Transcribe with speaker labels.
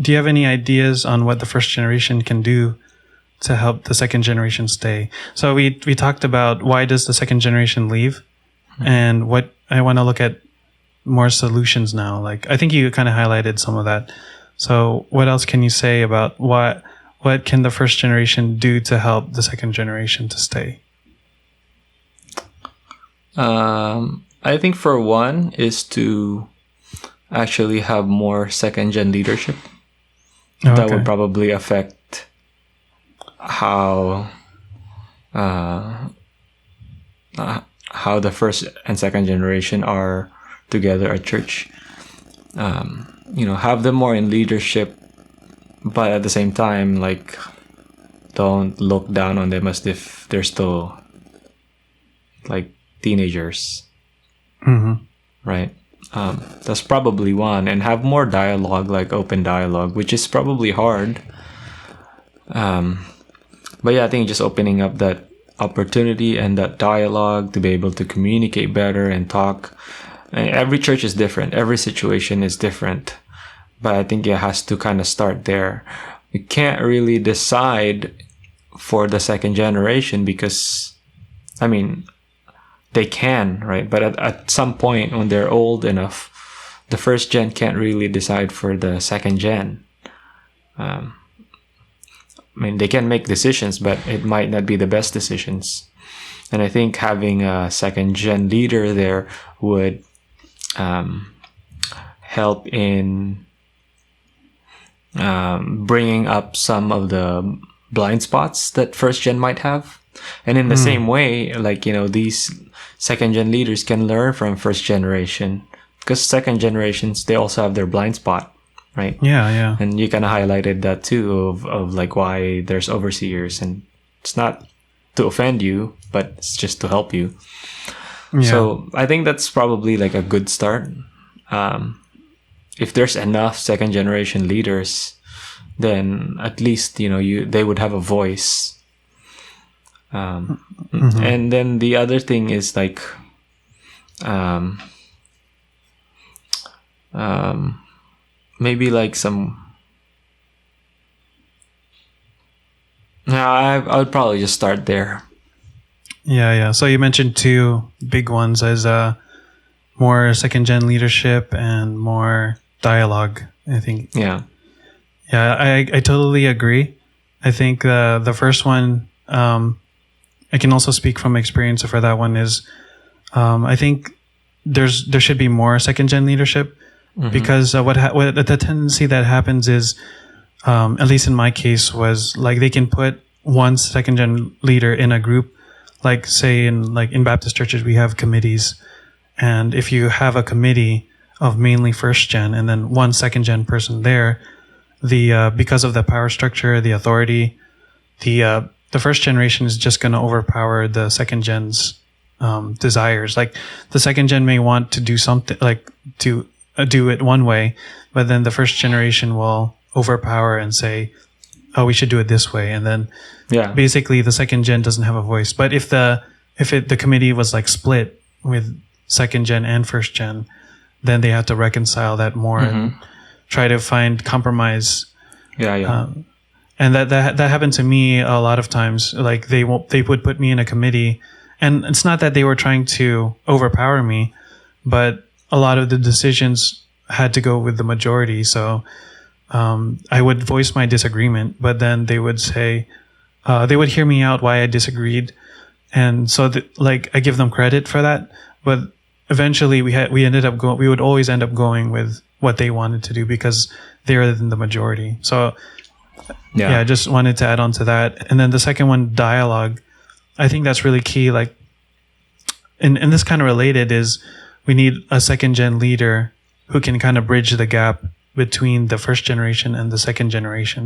Speaker 1: do you have any ideas on what the first generation can do to help the second generation stay? So we talked about why does the second generation leave, and what I want to look at more solutions now. Like I think you kind of highlighted some of that. So what else can you say about what can the first generation do to help the second generation to stay?
Speaker 2: I think for one is to actually have more second gen leadership.
Speaker 1: Oh,
Speaker 2: That
Speaker 1: okay.
Speaker 2: would probably affect how the first and second generation are together at church. Have them more in leadership, but at the same time, like, don't look down on them as if they're still like teenagers, right? That's probably one. And have more dialogue, like open dialogue, which is probably hard. But yeah, I think just opening up that opportunity and that dialogue to be able to communicate better and talk. And every church is different. Every situation is different. But I think it has to kind of start there. We can't really decide for the second generation because, I mean, they can, right? But at some point when they're old enough, the first gen can't really decide for the second gen. I mean, they can make decisions, but it might not be the best decisions. And I think having a second gen leader there would help in bringing up some of the blind spots that first gen might have. And in the same way, like, these second gen leaders can learn from first generation, because second generations, they also have their blind spot, right?
Speaker 1: Yeah.
Speaker 2: And you kind of highlighted that too, of like why there's overseers, and it's not to offend you, but it's just to help you.
Speaker 1: Yeah.
Speaker 2: So I think that's probably like a good start. If there's enough second generation leaders, then at least they would have a voice. And then the other thing is like maybe like some. I would probably just start there.
Speaker 1: Yeah. So you mentioned two big ones as more second gen leadership and more dialogue, I think.
Speaker 2: Yeah,
Speaker 1: I totally agree. I think the first one, I can also speak from experience for that one, is I think there should be more second gen leadership, because what the tendency that happens is, at least in my case, was like they can put one second gen leader in a group, like say in Baptist churches we have committees, and if you have a committee of mainly first gen and then one second gen person there, because of the power structure, the authority, the first generation is just going to overpower the second gen's desires. Like the second gen may want to do something, like to do it one way, but then the first generation will overpower and say, "Oh, we should do it this way." And then, basically, the second gen doesn't have a voice. But if the committee was like split with second gen and first gen, then they have to reconcile that more and try to find compromise. And that happened to me a lot of times. Like they would put me in a committee, and it's not that they were trying to overpower me, but a lot of the decisions had to go with the majority. So I would voice my disagreement, but then they would say they would hear me out why I disagreed, and so I give them credit for that. But eventually we would always end up going with what they wanted to do because they're in the majority. So. Yeah, I just wanted to add on to that. And then the second one, dialogue. I think that's really key. Like, and this kind of related is we need a second gen leader who can kind of bridge the gap between the first generation and the second generation.